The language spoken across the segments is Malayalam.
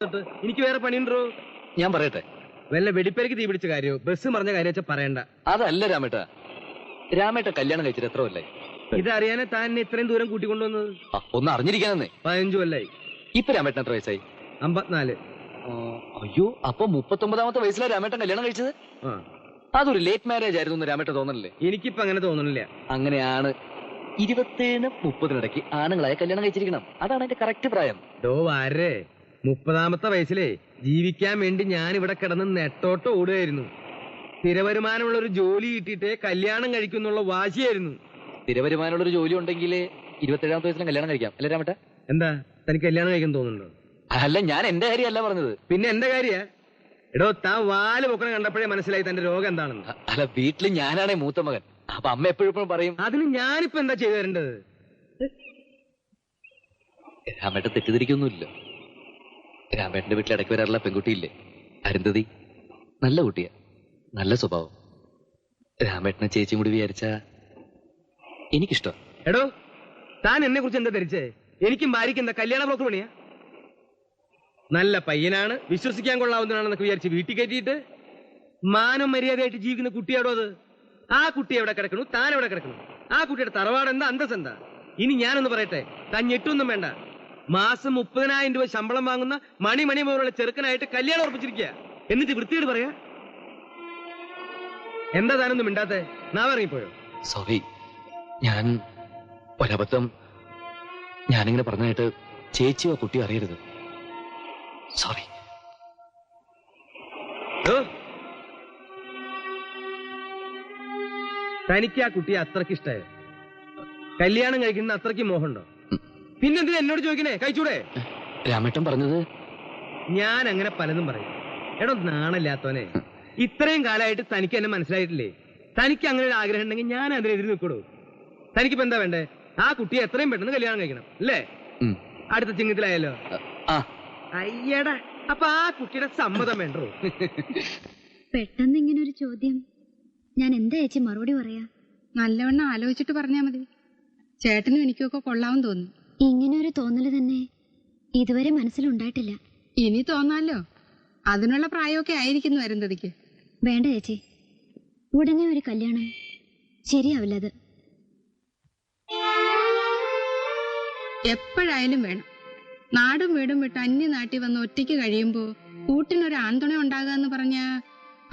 എനിക്ക് വേറെ പണിയുണ്ടോ? ഞാൻ പറയട്ടെ, വല്ല വെടിപ്പേരക്ക് തീ പിടിച്ച കാര്യോ ബസ് മറിഞ്ഞ കാര്യം വെച്ചാൽ പറയണ്ട. അതല്ല രാമേട്ട. രാമേട്ട കല്യാണം കഴിച്ചിട്ട് എത്ര കൊല്ലായി? ഇതറിയാനെ താൻ എന്നെ ഇത്രയും ദൂരം കൂട്ടിക്കൊണ്ടുവന്നത്? ഒന്ന് അറിഞ്ഞിരിക്കാനെന്നേ. 15 കൊല്ലായി. ഇപ്പൊ രാമേട്ടൻ എത്ര വയസ്സായി? 54. അയ്യോ, അപ്പൊ 39ാമത്തെ വയസ്സിലാണ് രാമേട്ടൻ കല്യാണം കഴിച്ചത്. അതൊരു ലേറ്റ് മാരേജ് ആയിരുന്നു രാമേട്ടൻ തോന്നണില്ലേ? എനിക്കിപ്പോ അങ്ങനെ തോന്നണില്ല. അങ്ങനെയാണ്. 27-നും 30-നിടയ്ക്ക് ആണുങ്ങളായ കല്യാണം കഴിച്ചിരിക്കണം. അതാണ് അതിന്റെ കറക്റ്റ് പ്രായം. വാരേ 30ാമത്തെ വയസ്സിലേ ജീവിക്കാൻ വേണ്ടി ഞാൻ ഇവിടെ കിടന്ന് നെട്ടോട്ട് ഓടുകയായിരുന്നു. സ്ഥിരവരുമാനമുള്ള ഒരു ജോലി കിട്ടിയിട്ടേ കല്യാണം കഴിക്കുന്നുള്ള വാശിയായിരുന്നു. സ്ഥിരവരുമാനമുള്ളൊരു ജോലി ഉണ്ടെങ്കിൽ 27ാമത്തെ വയസ്സിലും കല്യാണം കഴിക്കാം അല്ലേ രാമേട്ട? എന്താ തനിക്ക് കല്യാണം കഴിക്കാൻ തോന്നുന്നുണ്ടോ? അല്ല, ഞാൻ എന്റെ കാര്യമല്ല പറഞ്ഞത്. പിന്നെ എന്റെ കാര്യ. താൻ വാല് പൊക്കണം കണ്ടപ്പോഴേ മനസ്സിലായി തന്റെ രോഗം എന്താണെന്ന്. അല്ല, വീട്ടില് ഞാനാണേ മൂത്ത മകൻ. അപ്പൊ അമ്മ എപ്പോഴും പറയും. അതിന് ഞാനിപ്പോ എന്താ ചെയ്തു തരേണ്ടത്? രാമേട്ടൻ തെറ്റിദ്ധരിക്കൊന്നുമില്ല. രാമേട്ടന്റെ വീട്ടിൽ ഇടയ്ക്ക് വരാറുള്ള പെൺകുട്ടിയില്ലേ, അരുന്ധതി, നല്ല കുട്ടിയാ, നല്ല സ്വഭാവം. രാമേട്ടനെ ചേച്ചിയും കൂടി വിചാരിച്ച എനിക്കിഷ്ടം. താൻ എന്നെ കുറിച്ച് എന്താ ധരിച്ചേ? എനിക്കും ഭാര്യയ്ക്ക് എന്താ കല്യാണ ബ്രോക്കർ പണിയാ? നല്ല പയ്യനാണ്, വിശ്വസിക്കാൻ കൊള്ളാവുന്നതാണെന്നൊക്കെ വിചാരിച്ച് വീട്ടിൽ കയറ്റിയിട്ട് മാനം മര്യാദയായിട്ട് ജീവിക്കുന്ന കുട്ടിയാടോ അത്? ആ കുട്ടി എവിടെ കിടക്കണു, താൻ എവിടെ കിടക്കണു? ആ കുട്ടിയുടെ തറവാട് എന്താ, അന്തസ് എന്താ? ഇനി ഞാനൊന്ന് പറയട്ടെ, താൻ ഞെട്ടൊന്നും വേണ്ട. മാസം 30,000 രൂപ ശമ്പളം വാങ്ങുന്ന മണി പോലുള്ള ചെറുക്കനായിട്ട് കല്യാണം ഉറപ്പിച്ചിരിക്കുക. എന്നിട്ട് വൃത്തിയോട് പറയാ. എന്താ താനൊന്നും മിണ്ടാത്തെ? നാ ഇറങ്ങിപ്പോയോ? സോറി, ഞാൻ ഒരബദ്ധം. ഞാനിങ്ങനെ പറഞ്ഞായിട്ട് ചേച്ചിയോ കുട്ടിയോ അറിയരുത്. സോറി. തനിക്ക് ആ കുട്ടിയെ അത്രയ്ക്ക് ഇഷ്ടമായോ? കല്യാണം കഴിക്കുന്ന അത്രയ്ക്ക് മോഹമുണ്ടോ? പിന്നെന്തിനാ എന്നോട് ചോദിക്കണേ? കഴിച്ചൂടെ? രാമേട്ടൻ പറഞ്ഞത്. ഞാൻ അങ്ങനെ പലതും പറയും. നാണില്ലാത്തവനെ, ഇത്രയും കാലമായിട്ട് തനിക്ക് എന്നെ മനസ്സിലായിട്ടില്ലേ? തനിക്ക് അങ്ങനെ ഒരു ആഗ്രഹം ഉണ്ടെങ്കിൽ ഞാൻ അതിനെതിരെ നിൽക്കണോ? തനിക്കിപ്പോ എന്താ വേണ്ടേ? ആ കുട്ടിയെ എത്രയും പെട്ടെന്ന് കല്യാണം കഴിക്കണം അല്ലേ? അടുത്ത ചിങ്ങത്തിലായല്ലോ. അയ്യടാ, അപ്പൊ ആ കുട്ടിയുടെ സമ്മതം വേണ്ടോ? പെട്ടെന്ന് ഇങ്ങനെ ഒരു ചോദ്യം ഞാൻ എന്താ ചേച്ചി മറുപടി പറയാ? നല്ലവണ്ണം ആലോചിച്ചിട്ട് പറഞ്ഞാ മതി. ചേട്ടനും എനിക്കൊക്കെ കൊള്ളാവും തോന്നും. ഇങ്ങനെ ഒരു തോന്നല് തന്നെ ഇതുവരെ മനസ്സിലുണ്ടായിട്ടില്ല. ഇനി തോന്നാലോ, അതിനുള്ള പ്രായമൊക്കെ ആയിരിക്കുന്നു അരുന്ധതിക്ക്. വേണ്ട ചേച്ചി, ഉടനെ ഒരു കല്യാണം ശരിയാവില്ലത്. എപ്പോഴായാലും വേണം. നാടും വീടും വിട്ട് അന്യനാട്ടിൽ വന്ന് ഒറ്റയ്ക്ക് കഴിയുമ്പോ കൂട്ടിനൊരു ആൺതുണ ഉണ്ടാകുക എന്ന് പറഞ്ഞാ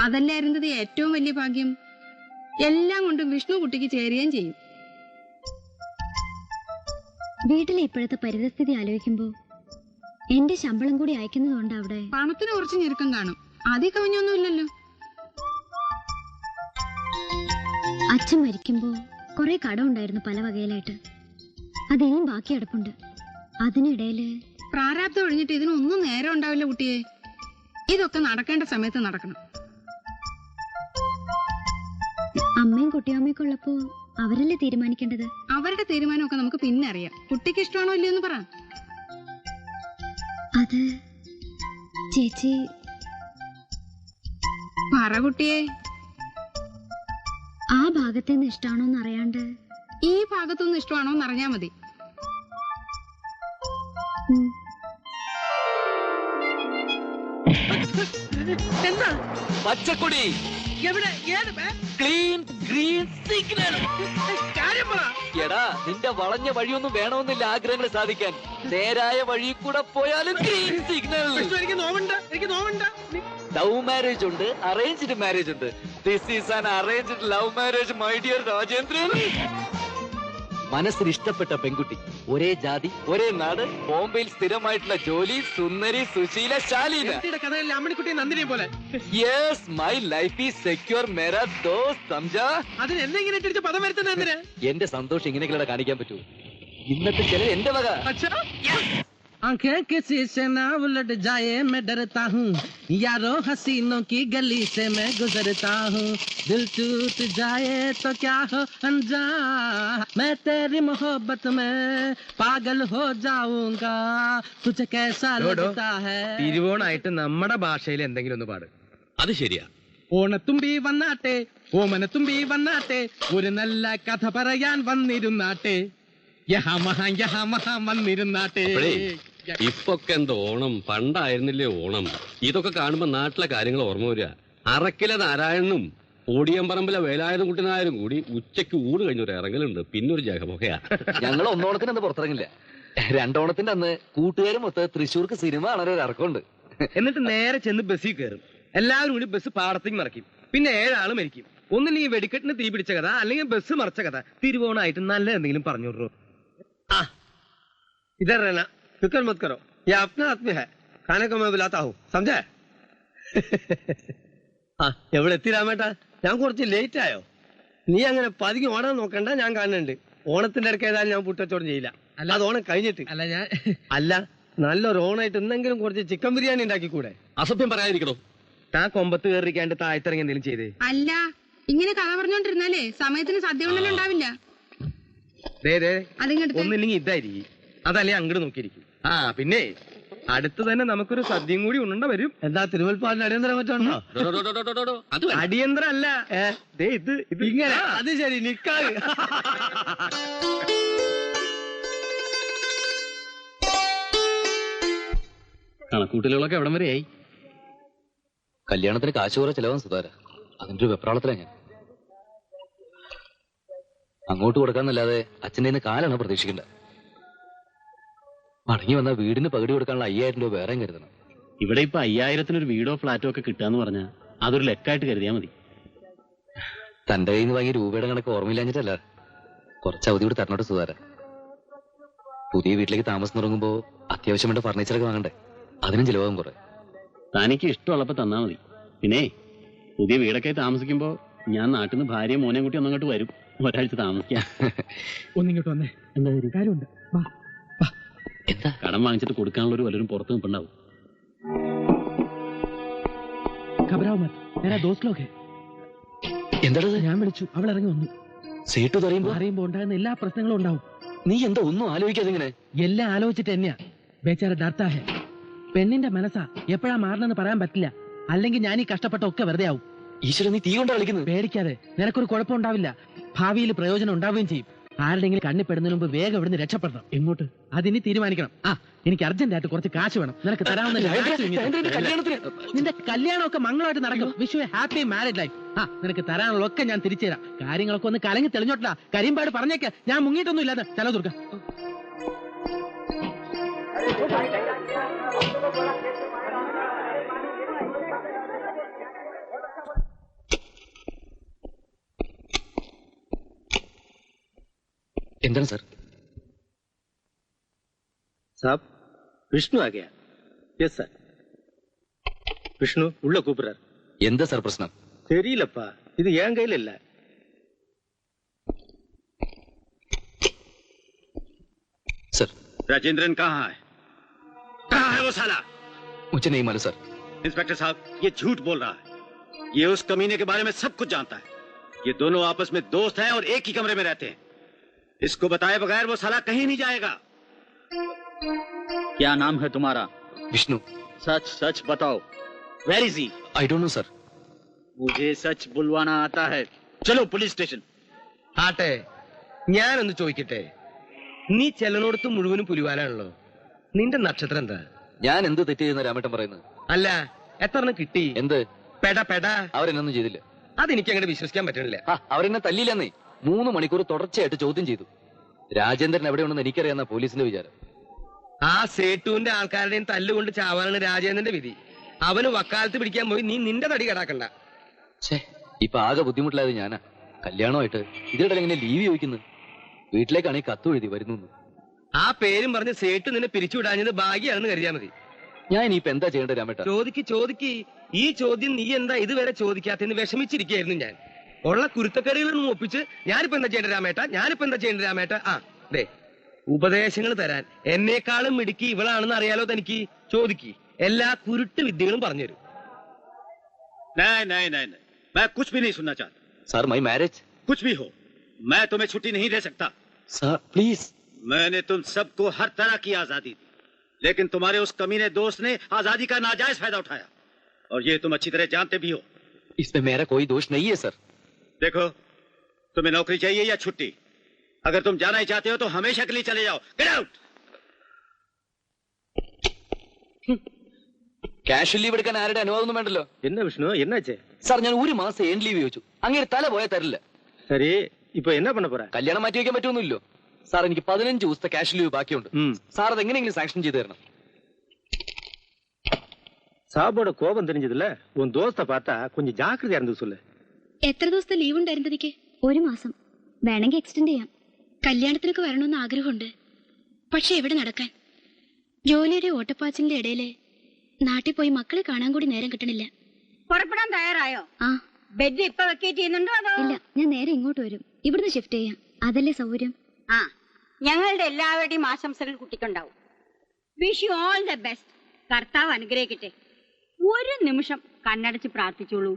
അതല്ലേ അരുന്ധതി ഏറ്റവും വലിയ ഭാഗ്യം. എല്ലാം കൊണ്ടും വിഷ്ണു കുട്ടിക്ക് ചേരുകയും ചെയ്യും. വീട്ടിലെ ഇപ്പോഴത്തെ പരിതസ്ഥിതി ആലോചിക്കുമ്പോ എന്റെ ശമ്പളം കൂടി അയക്കുന്നതുകൊണ്ട് അവിടെ പണത്തിന് കുറച്ച് ഞെരുക്കം കാണും. ആദ്യം കവിഞ്ഞൊന്നുമില്ലല്ലോ. അച്ഛൻ മരിക്കുമ്പോ കുറെ കടമുണ്ടായിരുന്നു പല വകയിലായിട്ട്. അതിനും ബാക്കി കിടപ്പുണ്ട്. അതിനിടയില് പ്രാരാബ്ദം ഒഴിഞ്ഞിട്ട് ഇതിനൊന്നും നേരം ഉണ്ടാവില്ല കുട്ടിയെ. ഇതൊക്കെ നടക്കേണ്ട സമയത്ത് നടക്കണം. അമ്മയും കുട്ടിയമ്മയൊക്കെ ഉള്ളപ്പോ അവരല്ലേ തീരുമാനിക്കേണ്ടത്. അവരുടെ തീരുമാനമൊക്കെ നമുക്ക് പിന്നെ അറിയാം. കുട്ടിക്ക് ഇഷ്ടമാണോ ഇല്ലയെന്ന് പറ. അത് ചേച്ചി പറ കുട്ടിയെ. ആ ഭാഗത്തുനിന്ന് ഇഷ്ടമാണോന്ന് അറിയാണ്ട് ഈ ഭാഗത്തുനിന്ന് ഇഷ്ടമാണോന്ന് അറിഞ്ഞാ മതി. എന്താ പച്ചക്കൊടി? എവിടെ? Clean green signal. എടാ, നിന്റെ വളഞ്ഞ വഴിയൊന്നും വേണമെന്നില്ല ആഗ്രഹങ്ങൾ സാധിക്കാൻ. നേരായ വഴി കൂടെ പോയാലും ഗ്രീൻ സിഗ്നൽ. എനിക്ക് നോവുണ്ട്. ലവ് മാരേജ് ഉണ്ട്, അറേഞ്ച്ഡ് മാരേജ് ഉണ്ട്. This is an arranged love marriage my dear Rajendran. മനസ്സിന് ഇഷ്ടപ്പെട്ട പെൺകുട്ടി, ഒരേ ജാതി, ഒരേ നാട്, ബോംബെയിൽ സ്ഥിരമായിട്ടുള്ള ജോലി, സുന്ദരി, സുശീല, ശാലീന. അമ്മണിക്കുട്ടി നന്ദിനെ പോലെ. Yes, my life is secure മേരാ ദോസ്ത്, സംജാ? അതിന് എന്നെ ഇങ്ങനെ പദം വരുത്തുന്ന എന്റെ സന്തോഷം ഇങ്ങനെയൊക്കെ കാണിക്കാൻ പറ്റൂ? ഇന്നത്തെ ചില എന്റെ വക. आंखें किसी से ना उलट जाए मैं डरता हूँ, यारों हसीनों की गली से मैं गुजरता हूँ, दिल टूट जाए तो क्या हो अनजान, मैं तेरी मोहब्बत में पागल हो जाऊंगा, तुझे कैसा लगता है? തിരുവോണായിട്ട് നമ്മുടെ ഭാഷയിൽ എന്തെങ്കിലും ഒന്ന് പാട്. അത് ശരിയാ. ഓണത്തുമ്പി വന്നാട്ടെ, ഓമനത്തുമ്പി വന്നാട്ടെ, ഒരു നല്ല കഥ പറയാൻ വന്നിരുന്നാട്ടെ, യഹാ മഹാ വന്നിരുന്നാട്ടെ. ഇപ്പൊക്കെ എന്താ ഓണം, പണ്ടായിരുന്നില്ലേ ഓണം. ഇതൊക്കെ കാണുമ്പോ നാട്ടിലെ കാര്യങ്ങൾ ഓർമ്മ വരിക. അറക്കിലെ നാരായണനും ഓടിയമ്പറമ്പിലെ വേലായുധ കുട്ടിനായരും കൂടി ഉച്ചയ്ക്ക് ഊണ് കഴിഞ്ഞൊരു ഇറങ്ങലുണ്ട്. പിന്നെ ഒരു ജഗമൊക്കെയാ. ഞങ്ങൾ ഒന്നോണത്തിന് അന്ന് പുറത്തിറങ്ങില്ല. രണ്ടോണത്തിന്റെ അന്ന് കൂട്ടുകാരും മൊത്ത തൃശ്ശൂർക്ക് സിനിമ കാണാൻ ഒരു ഇറക്കമുണ്ട്. എന്നിട്ട് നേരെ ചെന്ന് ബസ്സിൽ കയറും. എല്ലാവരും കൂടി ബസ് പാടത്തേക്ക് മറിക്കും. പിന്നെ 7 ആള് മരിക്കും. ഒന്നില്ലെങ്കിൽ വെടിക്കെട്ടിന് തീ പിടിച്ച കഥ, അല്ലെങ്കിൽ ബസ് മറിച്ച കഥ. തിരുവോണമായിട്ട് നല്ല എന്തെങ്കിലും പറഞ്ഞു വിടൂ. ആ ഇതർ ഫിക്കർ മത് കറോ, യേ അപ്നാ ആദ്മി ഹൈ, ഖാനെ കോ മൈ ബുലാതാ ഹൂം, സമझे? ആ എവിടെ എത്തി രാമേട്ടാ? ഞാൻ കുറച്ച് ലേറ്റ് ആയോ? നീ അങ്ങനെ പതുങ്ങി ഓടാൻ നോക്കണ്ട, ഞാൻ കാണുന്നുണ്ട്. ഓണത്തിന്റെ ഇടയ്ക്ക് ഏതായാലും ഞാൻ പുട്ടച്ചോടം ചെയ്യില്ല. അല്ല അത് ഓണം കഴിഞ്ഞിട്ട്. അല്ല നല്ലൊരു ഓണായിട്ട് എന്തെങ്കിലും കുറച്ച് ചിക്കൻ ബിരിയാണി ഉണ്ടാക്കിക്കൂടെ? അസത്യം പറയാതിരിക്കണോ? താൻ കൊമ്പത്ത് കയറിക്കാണ്ട് താഴത്തിറങ്ങി എന്തെങ്കിലും ചെയ്തേ? അല്ല, ഇങ്ങനെ കഥ പറഞ്ഞോണ്ടിരുന്നാലേ സമയത്തിന് സദ്യ കൊണ്ടല്ലോ ഉണ്ടാവില്ല. അതിങ്ങോട്ട് ഒന്നില്ലെങ്കിൽ ഇതായിരിക്കും, അതല്ലേ അങ്ങോട്ട് നോക്കിയിരിക്കും. ആ പിന്നെ അടുത്ത് തന്നെ നമുക്കൊരു സദ്യയും കൂടി ഉണ്ട വരും. എന്താ തിരുവൽപ്പാടിന് അടിയന്തരം പറ്റുണ്ടോ? അടിയന്തരം അല്ല, ഇത് ഇങ്ങനെ. അത് ശരി, നിക്കാതെ. കണക്കൂട്ടലുകളൊക്കെ എവിടം വരെയായി? കല്യാണത്തിന് കാശ് കുറെ ചെലവാൻ സുധാര. അതിന്റെ ഒരു വെപ്രാളത്തിലാ ഞാൻ. അങ്ങോട്ട് കൊടുക്കാന്നല്ലാതെ അച്ഛൻ്റെ നിന്ന് കാലാണ് പ്രതീക്ഷിക്കണ്ട. മടങ്ങി വന്ന വീടിന് പകുതി കൊടുക്കാനുള്ള 5000 രൂപ വേറെയും കരുതണം. ഇവിടെ ഇപ്പൊ 5000-ന് വീടോ ഫ്ലാറ്റോ ഒക്കെ കിട്ടാന്ന് പറഞ്ഞാൽ അതൊരു ലെക്കായിട്ട് കരുതിയാ മതി. തന്റെ കയ്യിൽ നിന്ന് വാങ്ങിയ രൂപയുടെ കണക്ക് ഓർമ്മയില്ലാഞ്ഞിട്ടല്ല, കുറച്ച് അവധി കൂടി തരണോട്ട് സുധാര. പുതിയ വീട്ടിലേക്ക് താമസം തുടങ്ങുമ്പോ അത്യാവശ്യം വേണ്ട ഫർണിച്ചറൊക്കെ വാങ്ങണ്ടേ? അതിനും ചിലവാകും കുറെ. തനിക്ക് ഇഷ്ടമുള്ളപ്പോ തന്നാ മതി. പിന്നെ പുതിയ വീടൊക്കെ താമസിക്കുമ്പോ ഞാൻ നാട്ടിൽ നിന്ന് ഭാര്യയും മോനെയും കൂട്ടി ഒന്നങ്ങോട്ട് വരും, ഒരാഴ്ച താമസിക്കാം. ഒന്നിങ്ങോട്ട് വന്നേ, എന്താ കാര്യമുണ്ട്? എന്താ? കടം വാങ്ങിച്ചിട്ട് കൊടുക്കാനുള്ള ഒരു വല്ലവരും പുറത്ത് നിൽപ്പുണ്ടാവും. എന്താ ഞാൻ വിളിച്ചു, അവൾ ഇറങ്ങി വന്നു. സേട്ടു അറിയുമ്പോ ഉണ്ടാകുന്ന എല്ലാ പ്രശ്നങ്ങളും ഉണ്ടാവും. നീ എന്താ ഒന്നും ആലോചിക്കാതെ ഇങ്ങനെ? എല്ലാം ആലോചിച്ചിട്ട് തന്നെയാ. ബേച്ചാര ഡർത്താഹെ. പെണ്ണിന്റെ മനസ്സാ, എപ്പോഴാ മാറണമെന്ന് പറയാൻ പറ്റില്ല. അല്ലെങ്കിൽ ഞാൻ ഈ കഷ്ടപ്പെട്ടൊക്കെ വെറുതെ ആവും. ഈശ്വരൻ, നീ തീ കൊണ്ടാ കളിക്കുന്നത്. പേടിക്കാതെ, നിനക്കൊരു കുഴപ്പമുണ്ടാവില്ല. ഭാവിയിൽ പ്രയോജനം ഉണ്ടാവുകയും ചെയ്യും. ആരുടെങ്കിലും കണ്ണിപ്പെടുന്നതിന് മുമ്പ് വേഗം ഇവിടുന്ന് രക്ഷപ്പെടണം. എങ്ങോട്ട്? അതിനി തീരുമാനിക്കണം. ആ എനിക്ക് അർജന്റായിട്ട് കുറച്ച് കാശ് വേണം. നിനക്ക് തരാവുന്ന നിന്റെ കല്യാണമൊക്കെ മംഗളമായിട്ട് നടക്കും. Wish you A happy married life. ആ നിനക്ക് തരാനുള്ളതൊക്കെ ഞാൻ തിരിച്ചു തരാം. കാര്യങ്ങളൊക്കെ ഒന്ന് കലങ്ങി തെളിഞ്ഞോട്ടില്ല. കരിമ്പാട് പറഞ്ഞേക്ക, ഞാൻ മുങ്ങിയിട്ടൊന്നും ഇല്ലാതെ. ചലോ ദുർഗ. എന്താണ് സാർ? സാബ്, വിഷ്ണു ആ ഗയാ. Yes sir. വിഷ്ണു ഉള്ള കൂപ്പുറാർ. എന്താ സാർ പ്രശ്നം? തെരിയില്ലപ്പാ, ഇത് ഏൻ കയ്യിലല്ല. सर, राजेंद्रन कहाँ है? कहाँ है वो साला? मुझे नहीं मालूम सर। इंस्पेक्टर साहब, ये झूठ बोल रहा है. ये उस कमीने के बारे में सब कुछ जानता है. ये दोनों आपस में दोस्त हैं और एक ही कमरे में रहते हैं. इसको बताए बगैर वो साला कहीं नहीं जाएगा. क्या नाम है तुम्हारा? विष्णु. सच सच बताओ. Where is he? I don't know sir. मुझे सच बुलवाना आता है. चलो पुलिस स्टेशन. ആട്ടെ, ഞാനൊന്ന് ചോദിക്കട്ടെ. നീ ചെല്ലനോടത്ത് മുഴുവനും പുലിവാലാണല്ലോ. നിന്റെ നക്ഷത്രം എന്താ? ഞാൻ എന്ത് തെറ്റ് ചെയ്യുന്ന രാമേട്ടൻ പറയുന്നത്? അല്ല, എത്ര കിട്ടി? എന്ത് പെട പെട? അവരെന്നൊന്നും ചെയ്തില്ല. അതെനിക്ക് അങ്ങനെ വിശ്വസിക്കാൻ പറ്റണില്ല. അവരെന്നെ തല്ലിയില്ലെന്നേ. 3 മണിക്കൂർ തുടർച്ചയായിട്ട് ചോദ്യം ചെയ്തു. രാജേന്ദ്രൻ എവിടെയുണ്ടെന്ന് എനിക്കറിയാവുന്ന പോലീസിന്റെ വിചാരം. ആ സേട്ടുവിന്റെ ആൾക്കാരുടെയും തല്ലുകൊണ്ട് ചാവാനാണ് രാജേന്ദ്രന്റെ വിധി. അവന് വക്കാലത്ത് പിടിക്കാൻ പോയി നീ നിന്റെ തടി കടാക്കണ്ട. ഇപ്പൊ ആകെ ബുദ്ധിമുട്ടിലായത് ഞാനാ. കല്യാണമായിട്ട് ഇതിനിടെ എങ്ങനെ ലീവ് ചോദിക്കുന്നു? വീട്ടിലേക്കാണെങ്കിൽ കത്ത് എഴുതി വരുന്നു. ആ പേരും പറഞ്ഞ് സേട്ട് നിന്നെ പിരിച്ചുവിടാഞ്ഞത് ഭാഗ്യാണെന്ന് കരുതിയാ മതി. ഞാൻ ഇനിയിപ്പോ എന്താ ചെയ്യേണ്ടത് രാമേട്ട? ചോദിക്ക്. ഈ ചോദ്യം നീ എന്താ ഇതുവരെ ചോദിക്കാത്തെന്ന് വിഷമിച്ചിരിക്കുകയായിരുന്നു ഞാൻ. ഉള്ള കുരുത്തക്കറികളൊന്നും ഒപ്പിച്ച് ഞാനിപ്പോ എന്താ ചെയ്യേണ്ട രാമേട്ട? ആ ദേ, ഉപദേശങ്ങൾ തരാൻ എന്നെക്കാളും മിടുക്കി ഇവളാണെന്ന് അറിയാലോ തനിക്ക്. ചോദിക്ക്, എല്ലാ കുരുട്ട് വിദ്യകളും പറഞ്ഞുതരും. नहीं नहीं नहीं नहीं, मैं कुछ भी नहीं सुनना चाहता. Sir, my marriage. कुछ भी हो, मैं तुम्हें छुट्टी नहीं दे सकता. Sir please. मैंने तुम सबको हर तरह की आजादी दी, लेकिन तुम्हारे उस कमीने दोस्त ने आजादी का नाजायज फायदा उठाया, और ये तुम अच्छी तरह जानते भी हो. इसमें मेरा कोई दोष नहीं है सर. देखो, तुम्हें नौकरी चाहिए या छुट्टी? अगर तुम जाना ही चाहते हो तो हमेशा के लिए चले जाओ. Get out. ക്യാഷ് ലീവ് എടുക്കാൻ ആരുടെ അനുവാദമൊന്നും വേണ്ടല്ലോ. என்ன விஷ்ணு என்னாச்சு? സാർ ഞാൻ 1 മാസം ഏൺ ലീവ് ചോദിച്ചു. അങ്ങനെ തല പോയാൽ തരില്ല. சரி இப்போ என்ன பண்ண போற? കല്യാണം മാറ്റി വയ്ക്കാൻ പറ്റുമൊന്നുമില്ലോ. സാർ എനിക്ക് 15 ദിവസത്തെ ക്യാഷ് ലീവ് ബാക്കിയുണ്ട്. സാർ അത് എങ്ങനെയെങ്കിലും സാങ്ഷൻ ചെയ്ത് തരണം. சாபோட கோபம் தெரிஞ்சதுல உன் தோஸ்த பார்த்தா கொஞ்சம் ஜாக்கிரதையா இருந்து சொல்லு. എത്ര ദിവസത്തെ ലീവ് ഉണ്ടായിരുന്നതിക്ക്? 1 മാസം. വേണമെങ്കിൽ എക്സ്റ്റെൻഡ് ചെയ്യാം. കല്യാണത്തിനൊക്കെ വരണമെന്ന് ആഗ്രഹമുണ്ട്. പക്ഷെ എവിടെ നടക്കാൻ? ജോലിയുടെ ഓട്ടപ്പാച്ചിലിന്റെ ഇടയില് നാട്ടിൽ പോയി മക്കളെ കാണാൻ കൂടി നേരം കിട്ടണില്ല. പുറപ്പെടാൻ തയ്യാറായോ? ആ, ബെഡ് ഇപ്പൊ വെക്കേറ്റ് ചെയ്യുന്നുണ്ടോ അതോ? ഇല്ല, ഞാൻ നേരെ ഇങ്ങോട്ട് വരും. ഇവിടുന്ന് ഷിഫ്റ്റ് ചെയ്യാം. അതല്ലേ സൗകര്യം. ആ, ഞങ്ങളുടെ എല്ലാവരുടെയും ആശംസകൾ കുട്ടിക്കുണ്ടാവും. Wish you all the best. കർത്താവ് അനുഗ്രഹിക്കട്ടെ. ഒരു നിമിഷം കണ്ണടച്ച് പ്രാർത്ഥിച്ചോളൂ.